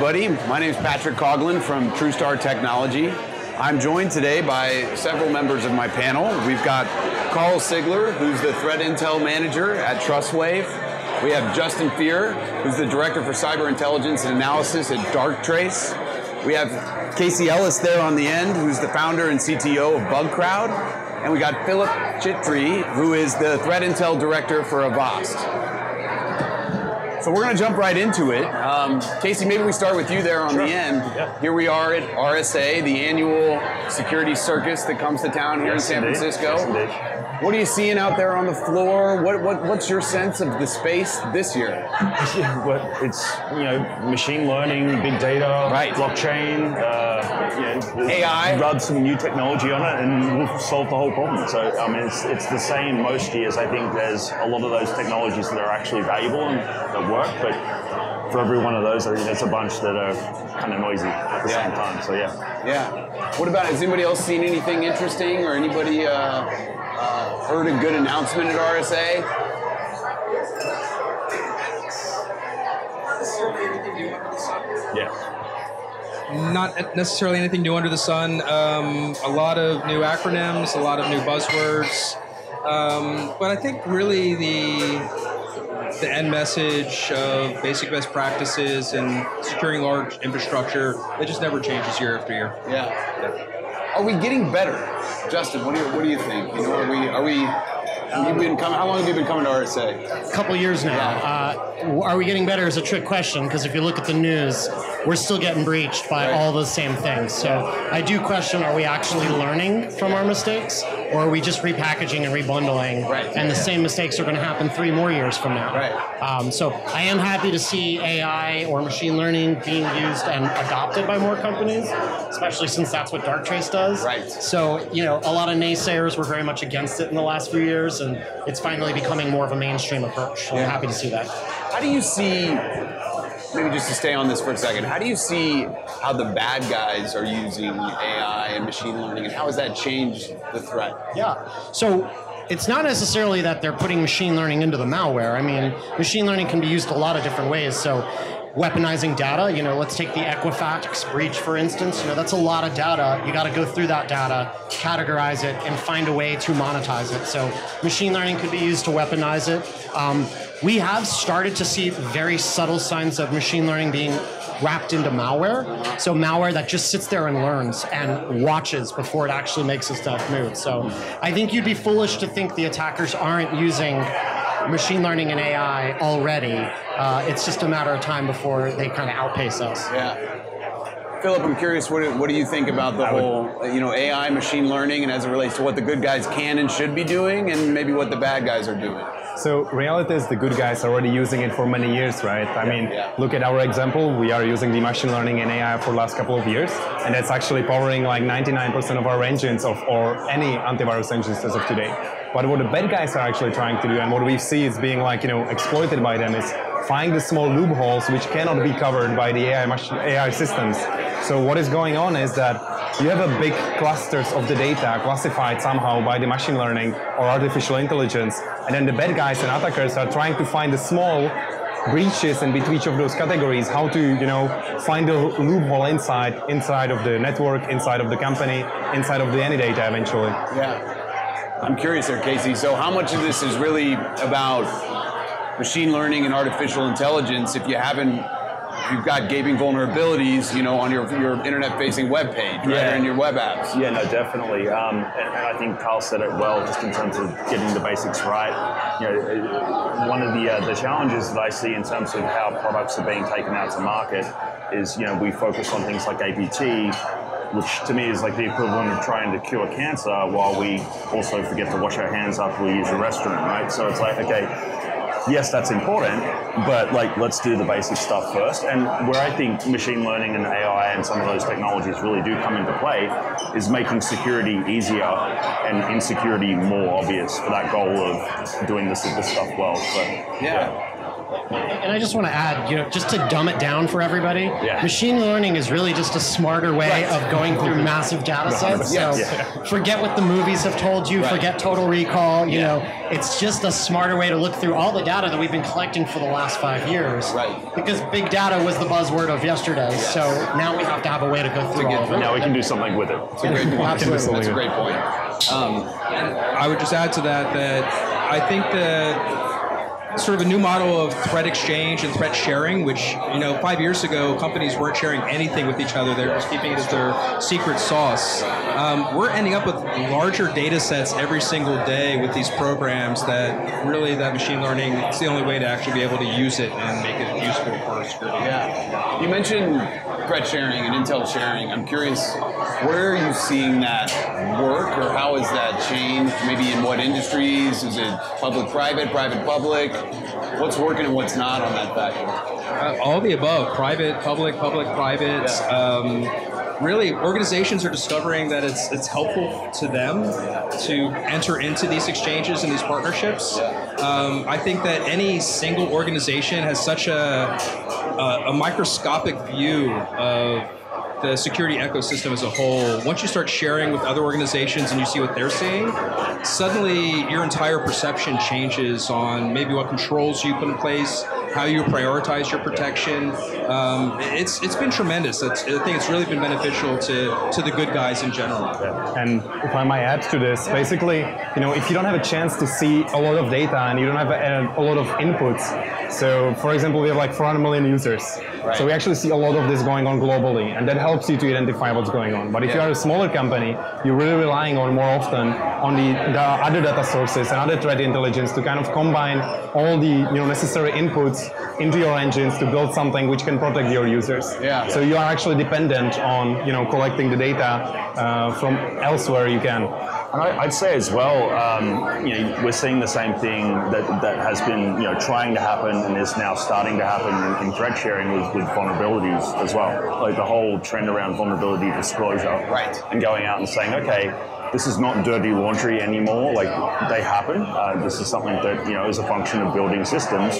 everybody. My name is Patrick Coughlin from TruSTAR Technology. I'm joined today by several members of my panel. We've got Karl Sigler, who's the Threat Intel Manager at Trustwave. We have Justin Fier, who's the Director for Cyber Intelligence and Analysis at Darktrace. We have Casey Ellis there on the end, who's the founder and CTO of Bugcrowd. And we got Filip Chytry, who is the Threat Intel Director for Avast. So we're going to jump right into it. Casey, maybe we start with you there on the end. Yeah. Here we are at RSA, the annual security circus that comes to town here in San Francisco. Yes, what are you seeing out there on the floor? What's your sense of the space this year? Well, it's machine learning, big data, blockchain, AI. Rub some new technology on it, and we'll solve the whole problem. So I mean, it's the same most years. I think there's a lot of those technologies that are actually valuable and that work, but for every one of those, I think there's a bunch that are kind of noisy at the same time. So yeah. What about, has anybody else seen anything interesting, or anybody heard a good announcement at RSA? Yeah. Not necessarily anything new under the sun. A lot of new acronyms, a lot of new buzzwords. But I think really the end message of basic best practices and securing large infrastructure, it just never changes year after year. Yeah. Are we getting better? Justin, what do you think? How long have you been coming to RSA? A couple years now. Are we getting better is a trick question, because if you look at the news, we're still getting breached by all those same things. So I do question, are we actually learning from our mistakes, or are we just repackaging and rebundling? And the same mistakes are going to happen 3 more years from now. So I am happy to see AI or machine learning being used and adopted by more companies, especially since that's what Darktrace does. So, a lot of naysayers were very much against it in the last few years, and it's finally becoming more of a mainstream approach. So I'm happy to see that. How do you see, maybe just to stay on this for a second, how do you see how the bad guys are using AI and machine learning, and how has that changed the threat? So it's not necessarily that they're putting machine learning into the malware. I mean, machine learning can be used a lot of different ways. So weaponizing data, let's take the Equifax breach, for instance. That's a lot of data. You got to go through that data, categorize it, and find a way to monetize it. So machine learning could be used to weaponize it. We have started to see very subtle signs of machine learning being wrapped into malware. So malware that just sits there and learns and watches before it actually makes its stuff move. So I think you'd be foolish to think the attackers aren't using machine learning and AI already. It's just a matter of time before they kind of outpace us. Philip, I'm curious, what do you think about the whole AI, machine learning, and as it relates to what the good guys can and should be doing, and maybe what the bad guys are doing? So reality is the good guys are already using it for many years, right? I mean, look at our example. We are using the machine learning and AI for the last couple of years, and that's actually powering like 99% of our engines or any antivirus engines as of today. But what the bad guys are actually trying to do, and what we see is being exploited by them, is find the small loopholes which cannot be covered by the AI systems. So what is going on is that you have a big clusters of the data classified somehow by the machine learning or artificial intelligence, and then the bad guys and attackers are trying to find the small breaches in between each of those categories, how to find the loophole inside of the network, inside of the company, inside of any data eventually. I'm curious there, Casey. So how much of this is really about machine learning and artificial intelligence if you've got gaping vulnerabilities, on your internet-facing web page, or in your web apps? Yeah, no, definitely. And I think Karl said it well, just in terms of getting the basics right. One of the challenges that I see in terms of how products are being taken out to market is, we focus on things like APT, which to me is like the equivalent of trying to cure cancer while we also forget to wash our hands after we use the restroom, right? So it's like, okay, yes, that's important, but let's do the basic stuff first. And where I think machine learning and AI and some of those technologies really do come into play is making security easier and insecurity more obvious for that goal of doing the simple stuff well. So, And I just want to add, just to dumb it down for everybody, machine learning is really just a smarter way of going through massive data sets. So forget what the movies have told you, forget Total Recall, it's just a smarter way to look through all the data that we've been collecting for the last 5 years. Right. Because big data was the buzzword of yesterday, so now we have to have a way to go through all of it. Now we can do something with it. It's a great point. Absolutely. That's a great point. I would just add to that I think that sort of a new model of threat exchange and threat sharing, which 5 years ago companies weren't sharing anything with each other; they're just keeping it as their secret sauce. We're ending up with larger data sets every single day with these programs that really that machine learning is the only way to actually be able to use it and make it useful for security. Yeah, you mentioned threat sharing and intel sharing. I'm curious, where are you seeing that work, or how has that changed? Maybe in what industries? Is it public-private, private-public? What's working and what's not on that factor? All the above, private, public, private. Really, organizations are discovering that it's helpful to them to enter into these exchanges and these partnerships. I think that any single organization has such a microscopic view of the security ecosystem as a whole. Once you start sharing with other organizations and you see what they're seeing, suddenly your entire perception changes on maybe what controls you put in place, how you prioritize your protection. It's been tremendous. I think it's really been beneficial to the good guys in general. And if I might add to this, basically, if you don't have a chance to see a lot of data and you don't have a lot of inputs, so for example, we have like 400 million users. So we actually see a lot of this going on globally, and that helps you to identify what's going on. But if you are a smaller company, you're really relying on more often on the other data sources and other threat intelligence to kind of combine all the necessary inputs into your engines to build something which can protect your users. So you are actually dependent on collecting the data from elsewhere you can. And I'd say as well, we're seeing the same thing that has been trying to happen and is now starting to happen in threat sharing with vulnerabilities as well. Like the whole trend around vulnerability disclosure, and going out and saying, okay, this is not dirty laundry anymore. Like they happen. This is something that is a function of building systems.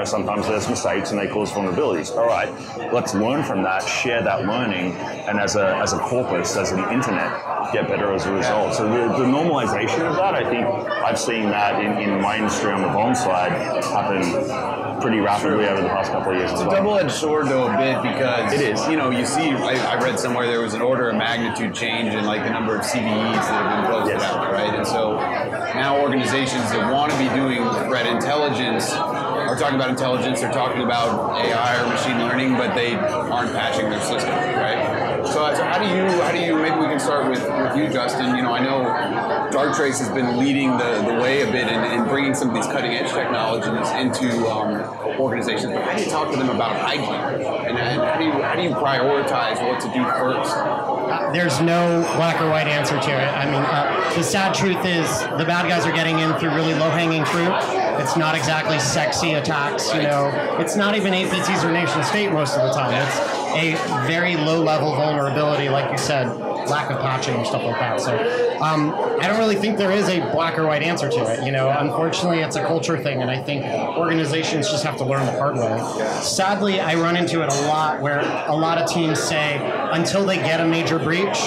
Sometimes there's mistakes and they cause vulnerabilities. All right, let's learn from that, share that learning, and as a corpus, as an internet, get better as a result. So the normalization of that, I think I've seen that in my industry on the vuln side happen pretty rapidly over the past couple of years. It's a double-edged sword though a bit, because it is. You see, I read somewhere there was an order of magnitude change in like the number of CVEs that have been posted out, right? And so now organizations that want to be doing threat intelligence are talking about intelligence, they're talking about AI or machine learning, but they aren't patching their system, right? So how do you, maybe we can start with you, Justin. I know Darktrace has been leading the way a bit in bringing some of these cutting edge technologies into organizations, but how do you talk to them about hygiene? And how do you prioritize what to do first? There's no black or white answer to it. I mean, the sad truth is the bad guys are getting in through really low-hanging fruit. It's not exactly sexy attacks, It's not even APTs or nation state most of the time. It's a very low-level vulnerability, like you said, lack of patching or stuff like that. So I don't really think there is a black or white answer to it. Unfortunately, it's a culture thing, and I think organizations just have to learn the hard way. Sadly, I run into it a lot where a lot of teams say until they get a major breach,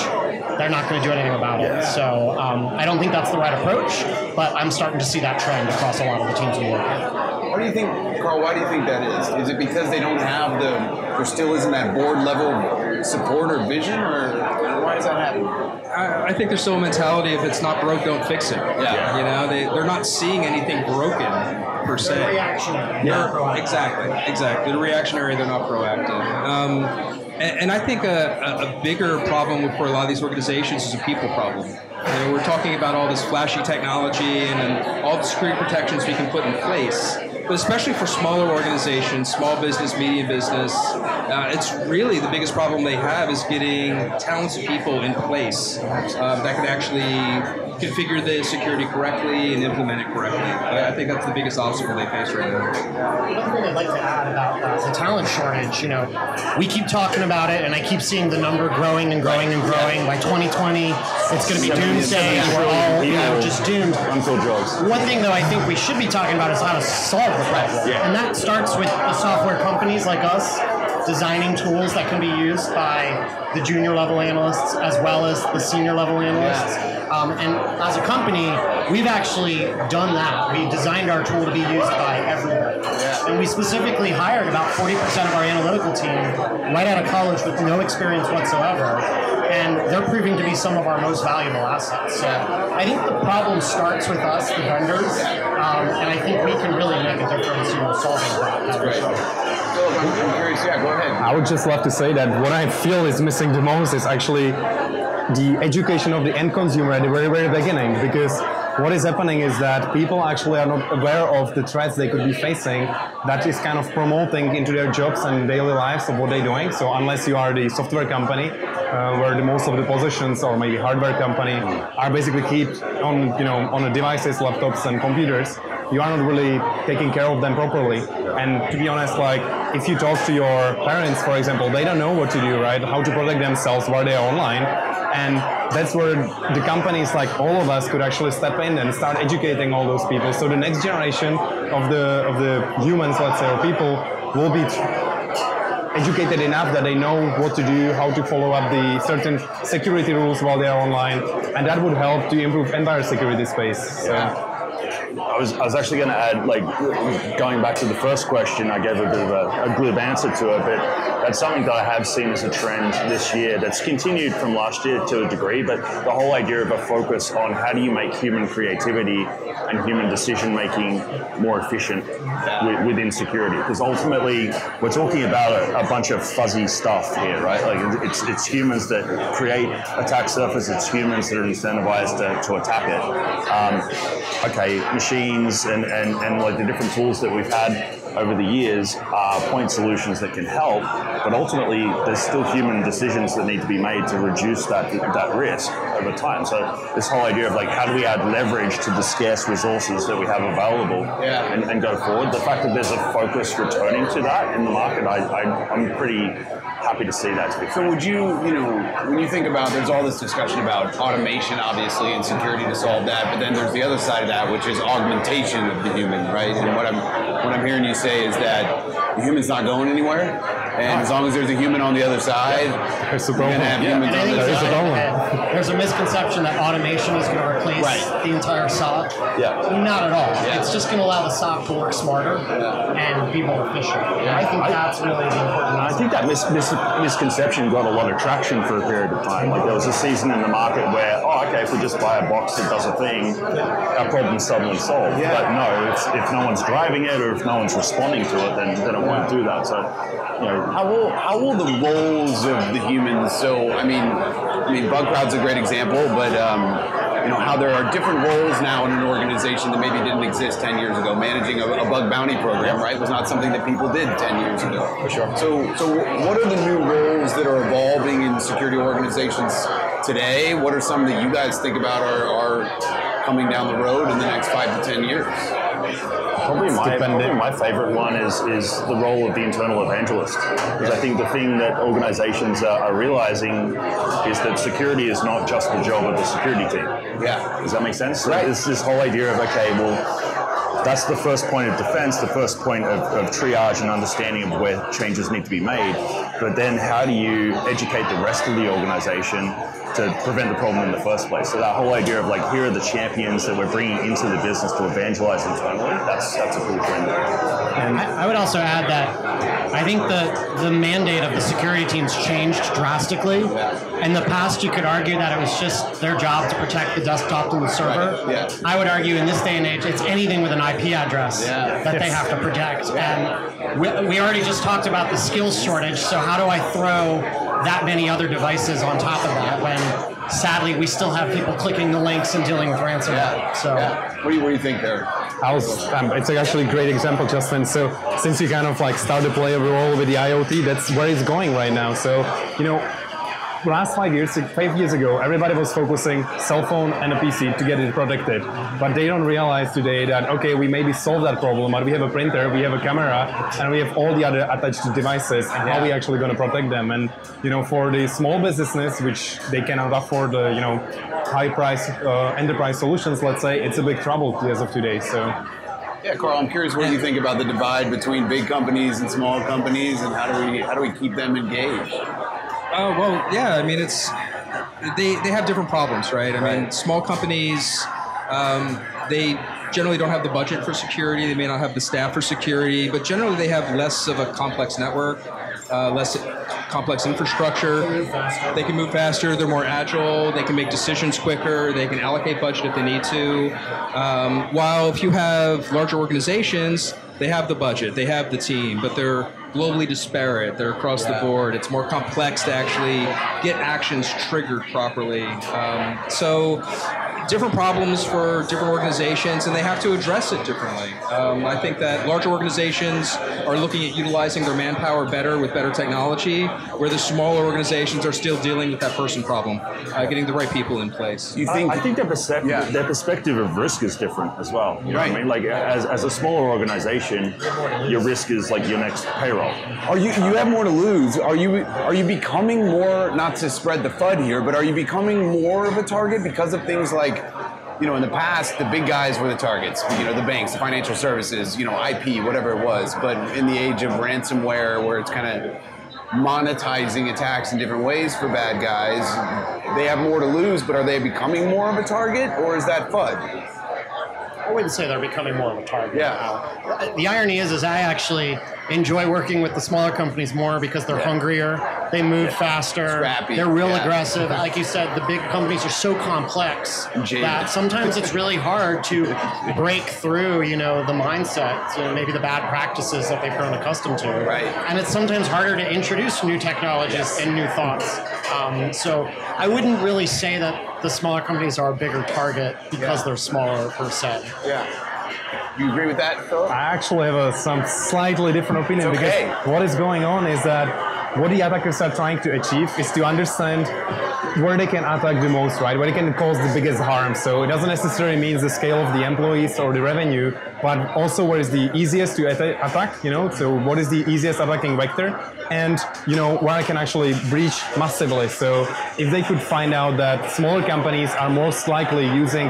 they're not going to do anything about it. So I don't think that's the right approach, but I'm starting to see that trend across a lot of the teams we work with. What do you think, Karl, why do you think that is? Is it because they don't have there still isn't that board level support or vision, or why does that happen? I think there's still a mentality, if it's not broke, don't fix it. They're not seeing anything broken per se. They're reactionary. Exactly. They're reactionary, they're not proactive. And I think a bigger problem for a lot of these organizations is a people problem. We're talking about all this flashy technology and all the security protections we can put in place. But especially for smaller organizations, small business, medium business, it's really the biggest problem they have is getting talented people in place that can actually configure the security correctly and implement it correctly. I think that's the biggest obstacle they face right now. One thing I'd like to add about the talent shortage, we keep talking about it, and I keep seeing the number growing and growing and growing. By 2020, it's going to be doomsday, and we're all just doomed. Unfilled jobs. One thing, though, I think we should be talking about is how to solve the problem. Yeah. And that starts with the software companies like us designing tools that can be used by the junior level analysts as well as the senior level analysts. And as a company, we've actually done that. We designed our tool to be used by everyone. And we specifically hired about 40% of our analytical team right out of college with no experience whatsoever. And they're proving to be some of our most valuable assets. So I think the problem starts with us, the vendors, and I think we can really make a difference solving that. That's great. I'm curious, go ahead. I would just love to say that what I feel is missing the most is actually the education of the end consumer at the very, very beginning, because what is happening is that people actually are not aware of the threats they could be facing that is kind of promoting into their jobs and daily lives of what they're doing. So unless you are the software company, where the most of the positions, or maybe hardware company, are basically kept on, on the devices, laptops and computers, you are not really taking care of them properly. And to be honest, like if you talk to your parents, for example, they don't know what to do, right? How to protect themselves while they are online. And that's where the companies like all of us could actually step in and start educating all those people. So the next generation of the humans, let's say, or people will be educated enough that they know what to do, how to follow up the certain security rules while they are online, and that would help to improve entire security space. So. I was actually going to add, like, going back to the first question, I gave a bit of a glib answer to it, but that's something that I have seen as a trend this year that's continued from last year to a degree, but the whole idea of a focus on how do you make human creativity and human decision-making more efficient within security. Because ultimately, we're talking about a bunch of fuzzy stuff here, right? Like, it's humans that create attack surface, it's humans that are incentivized to attack it. Okay, machines and like the different tools that we've had over the years are point solutions that can help, but ultimately there's still human decisions that need to be made to reduce that risk over time. So this whole idea of like how do we add leverage to the scarce resources that we have available and go forward. The fact that there's a focus returning to that in the market, I'm pretty happy to see that. So would you, when you think about, there's all this discussion about automation, obviously, and security to solve that, but then there's the other side of that, which is augmentation of the human, right? And what I'm hearing you say is that the human's not going anywhere, and as long as there's a human on the other side, there's a you're going to have humans on the other side. There's a misconception that automation is going to replace the entire SOC. Not at all. It's just going to allow the SOC to work smarter and be more efficient. I think that's really the important. I think that misconception got a lot of traction for a period of time. Like there was a season in the market where, if we just buy a box that does a thing, our problem's suddenly solved. But no, if no one's driving it or if no one's responding to it, then it won't do that. So, how will the roles of the humans? So, I mean, Bugcrowd's a great example, but how there are different roles now in an organization that maybe didn't exist 10 years ago. Managing a bug bounty program, right, was not something that people did 10 years ago. For sure. So what are the new roles that are evolving in security organizations today? What are some that you guys think about are coming down the road in the next 5 to 10 years? Probably my favorite one is the role of the internal evangelist. Because I think the thing that organizations are realizing is that security is not just the job of the security team. Does that make sense? Right. It's this whole idea of, that's the first point of defense, the first point of triage and understanding of where changes need to be made. But then how do you educate the rest of the organization to prevent the problem in the first place? So that whole idea of here are the champions that we're bringing into the business to evangelize internally, that's a cool trend. And I would also add that I think the mandate of the security teams changed drastically. In the past, you could argue that it was just their job to protect the desktop and the server. I would argue in this day and age, it's anything with an IP address that they have to protect. And we already just talked about the skills shortage, so how do I throw that many other devices on top of that when sadly we still have people clicking the links and dealing with ransomware? What do you think there? It's actually a great example, Justin. So since you kind of start to play a role with the IoT, that's where it's going right now. So last 5 years, 5 years ago, everybody was focusing cell phone and a PC to get it protected. But they don't realize today that, okay, we maybe solve that problem, but we have a printer, we have a camera, and we have all the other attached devices, and how are we actually going to protect them? And, for the small businesses, which they cannot afford the, high price enterprise solutions, let's say, it's a big trouble as of today. So. Yeah, Karl, I'm curious what you think about the divide between big companies and small companies, and how do we keep them engaged? Well, yeah, I mean, they have different problems, right? I mean, small companies, they generally don't have the budget for security. They may not have the staff for security, but generally they have less of a complex network, less complex infrastructure. They can move faster. They're more agile. They can make decisions quicker. They can allocate budget if they need to. While if you have larger organizations, they have the budget, they have the team, but they're globally disparate. They're across the board. It's more complex to actually get actions triggered properly. So different problems for different organizations, and they have to address it differently. I think that larger organizations are looking at utilizing their manpower better with better technology, where the smaller organizations are still dealing with that person problem, getting the right people in place. I think their perspective of risk is different as well. You know what I mean? Like as a smaller organization, your risk is like your next payroll. You have more to lose. Are you becoming more, not to spread the FUD here, but are you becoming more of a target because of things like, in the past, the big guys were the targets, the banks, the financial services, IP, whatever it was. But in the age of ransomware, where it's kind of monetizing attacks in different ways for bad guys, they have more to lose, but are they becoming more of a target, or is that FUD? I wouldn't say they're becoming more of a target. Yeah. The irony is I actually enjoy working with the smaller companies more because they're hungrier, they move faster, Scrappy. they're real aggressive. Like you said, the big companies are so complex that sometimes it's really hard to break through, the mindset, maybe the bad practices that they've grown accustomed to. Right. And it's sometimes harder to introduce new technologies and new thoughts. So I wouldn't really say that the smaller companies are a bigger target because they're smaller per se. Yeah. You agree with that, Filip? I actually have some slightly different opinion because what is going on is that what the attackers are trying to achieve is to understand where they can attack the most, right? Where they can cause the biggest harm. So it doesn't necessarily mean the scale of the employees or the revenue, but also where is the easiest to attack, So what is the easiest attacking vector? And, where I can actually breach massively. So if they could find out that smaller companies are most likely using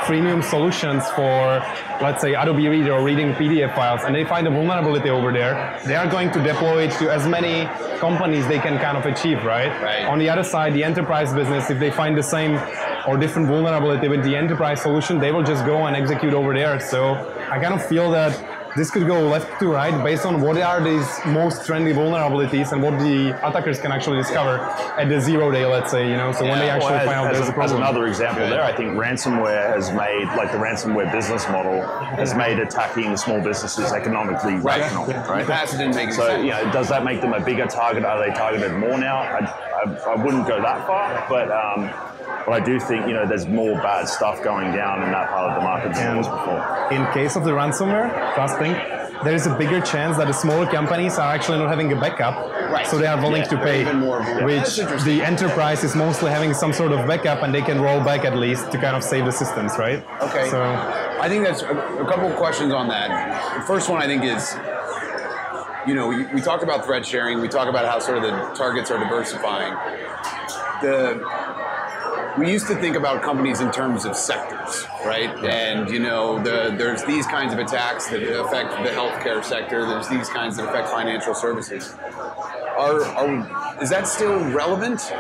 freemium solutions for, let's say, Adobe Reader or reading PDF files, and they find a vulnerability over there, they are going to deploy it to as many companies they can kind of achieve, right? On the other side, the enterprise business, if they find the same or different vulnerability with the enterprise solution, they will just go and execute over there. So I kind of feel that this could go left to right based on what are these most trendy vulnerabilities and what the attackers can actually discover at the 0 day, let's say, So when they actually find out there's a problem. As another example there, I think ransomware has made, like the ransomware business model, has made attacking small businesses economically rational, right? Past didn't make sense. So, does that make them a bigger target? Are they targeted more now? I wouldn't go that far, but I do think, there's more bad stuff going down in that part of the market than there was before. In case of the ransomware, first thing, there is a bigger chance that the smaller companies are actually not having a backup, so they are willing to pay, which the enterprise is mostly having some sort of backup and they can roll back at least to kind of save the systems, right? Okay. So I think that's a couple of questions on that. The first one I think is, we talked about threat sharing, we talk about how sort of the targets are diversifying. We used to think about companies in terms of sectors, right? And there's these kinds of attacks that affect the healthcare sector. There's these kinds that affect financial services. Is that still relevant?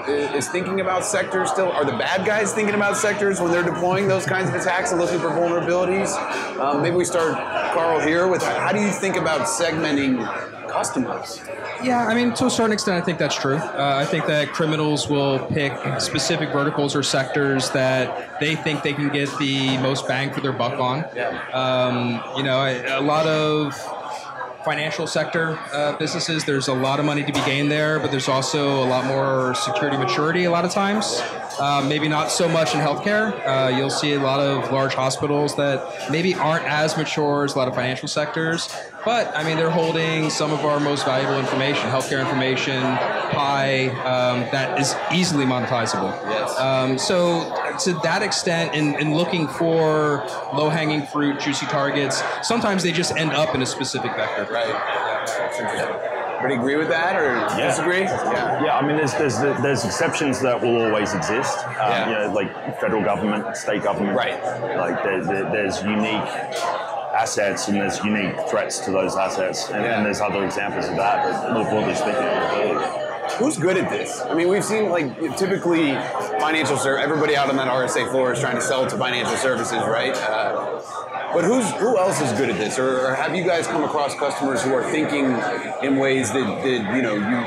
Is thinking about sectors still? Are the bad guys thinking about sectors when they're deploying those kinds of attacks and looking for vulnerabilities? Maybe we start, Karl, here with how do you think about segmenting customers? Yeah, I mean, to a certain extent, I think that's true. I think that criminals will pick specific verticals or sectors that they think they can get the most bang for their buck on. A lot of financial sector businesses, there's a lot of money to be gained there, but there's also a lot more security maturity a lot of times. Maybe not so much in healthcare. You'll see a lot of large hospitals that maybe aren't as mature as a lot of financial sectors, but I mean, they're holding some of our most valuable information, healthcare information, PI, that is easily monetizable. Yes. So to that extent, in looking for low-hanging fruit, juicy targets, sometimes they just end up in a specific vector. Right. Yeah. Everybody agree with that or disagree? Yeah. I mean, there's exceptions that will always exist. You know, like federal government, state government. Right. Like there's unique assets and there's unique threats to those assets, and there's other examples of that. But more broadly speaking, who's good at this? I mean, we've seen like typically everybody out on that RSA floor is trying to sell to financial services, right? But who else is good at this? Or have you guys come across customers who are thinking in ways that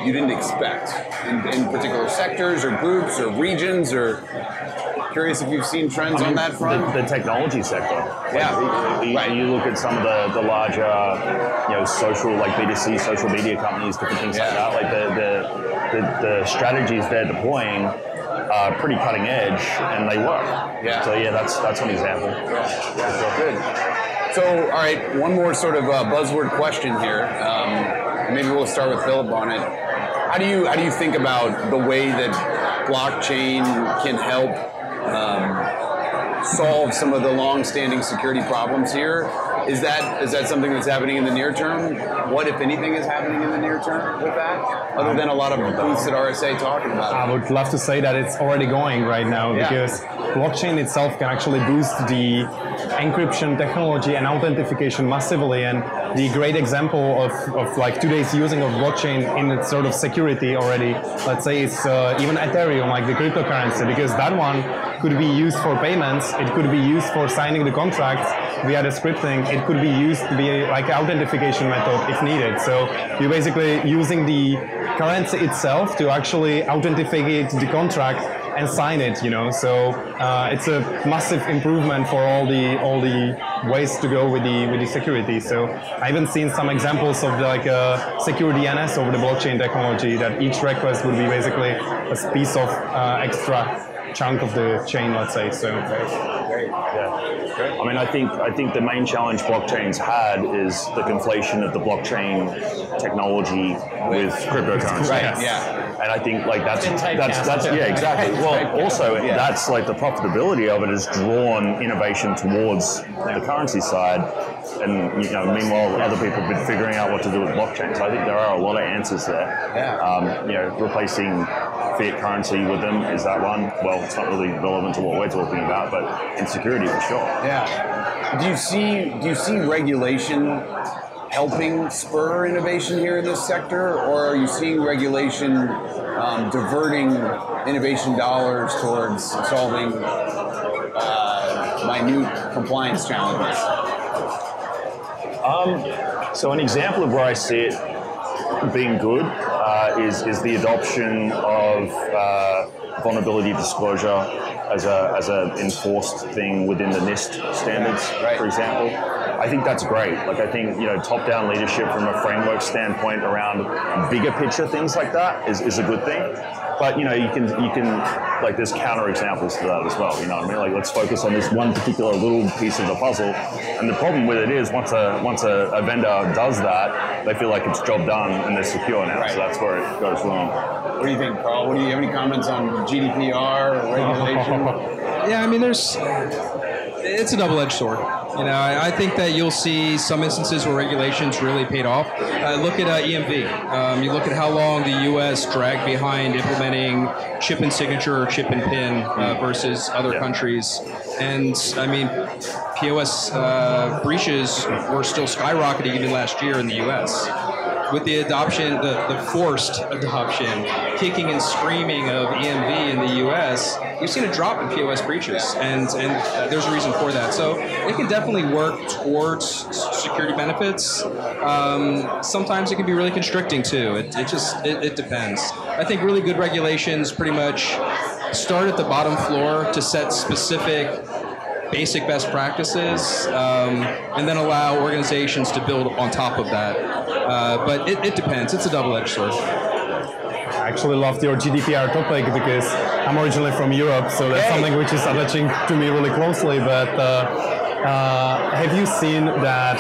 you didn't expect in particular sectors or groups or regions? Or curious if you've seen trends on that front? The technology sector. Right. You look at some of the larger, social, like B2C social media companies, different things like that. Like the strategies they're deploying are pretty cutting edge, and they work. Yeah. So that's one example. Good. So, all right, one more sort of buzzword question here. Maybe we'll start with Filip on it. How do you think about the way that blockchain can help solve some of the long-standing security problems here? Is that something that's happening in the near term? What, if anything, is happening in the near term with that? Other than a lot of booths at RSA talking about it. I would love to say that it's already going right now because blockchain itself can actually boost the encryption technology and authentication massively. And the great example of like today's using of blockchain in its sort of security already, let's say it's even Ethereum, like the cryptocurrency, because that one could be used for payments, it could be used for signing the contracts via the scripting, it could be used to be like an authentication method if needed. So you're basically using the currency itself to actually authenticate the contract and sign it, So it's a massive improvement for all the ways to go with the security. So I even seen some examples of secure DNS over the blockchain technology, that each request would be basically a piece of extra chunk of the chain, let's say. So Great. Yeah. Great. I mean, I think the main challenge blockchain's had is the conflation of the blockchain technology with cryptocurrency. Right. Yeah. And I think that's exactly. Well, also that's like the profitability of it has drawn innovation towards the currency side, and meanwhile other people have been figuring out what to do with blockchain. So I think there are a lot of answers there. Yeah. Replacing fiat currency with them, is that one? Well, it's not really relevant to what we're talking about, but in security for sure. Yeah. Do you see regulation helping spur innovation here in this sector, or are you seeing regulation diverting innovation dollars towards solving minute compliance challenges? So an example of where I see it being good is the adoption of vulnerability disclosure as an enforced thing within the NIST standards, for example. I think that's great. Like, I think, top-down leadership from a framework standpoint around bigger picture things like that is a good thing. But, you can like, there's counter examples to that as well, you know what I mean? Like, let's focus on this one particular little piece of the puzzle. And the problem with it is once a vendor does that, they feel like it's job done and they're secure now. So that's where it goes wrong. What do you think, Karl? Do you have any comments on GDPR or regulation? Yeah, I mean, it's a double-edged sword. I think that you'll see some instances where regulations really paid off. Look at EMV. You look at how long the U.S. dragged behind implementing chip and signature or chip and PIN versus other countries. And, I mean, POS breaches were still skyrocketing even last year in the U.S. With the adoption, the forced adoption, kicking and screaming of EMV in the U.S., we've seen a drop in POS breaches, and there's a reason for that. So it can definitely work towards security benefits. Sometimes it can be really constricting too. It depends. I think really good regulations pretty much start at the bottom floor to set specific basic best practices, and then allow organizations to build on top of that. But it depends. It's a double-edged sword. I actually loved your GDPR topic because I'm originally from Europe, so that's something which is attaching to me really closely. But have you seen that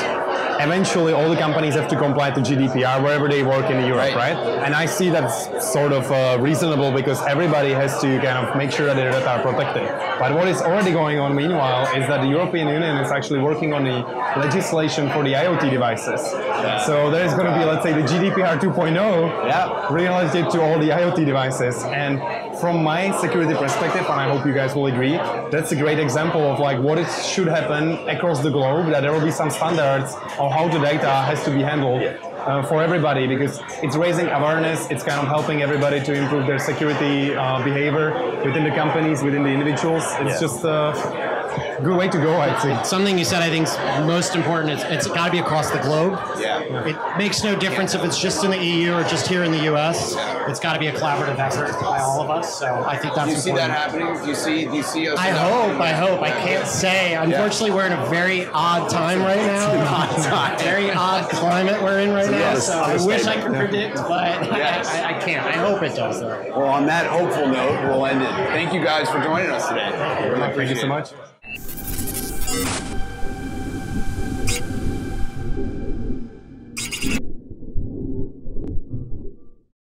eventually all the companies have to comply to GDPR wherever they work in Europe, right? And I see that's sort of reasonable because everybody has to kind of make sure that their data are protected. But what is already going on meanwhile is that the European Union is actually working on the legislation for the IoT devices. So there is going to be, let's say, the GDPR 2.0 related to all the IoT devices. And from my security perspective, and I hope you guys will agree, that's a great example of like what it should happen across the globe, that there will be some standards of how the data has to be handled for everybody, because it's raising awareness, it's kind of helping everybody to improve their security behavior within the companies, within the individuals. It's just a good way to go, I'd say. Something you said I think is most important, it's got to be across the globe. It makes no difference if it's just in the EU or just here in the US. It's got to be a collaborative effort by all of us. So I think that's important. Do you see that happening? Do you see us? I hope. I can't say. Unfortunately, we're in a very odd time right now. Very odd climate we're in right now. So I wish I could predict, but I can't. I hope it does, though. Well, on that hopeful note, we'll end it. Thank you guys for joining us today. Thank you so much.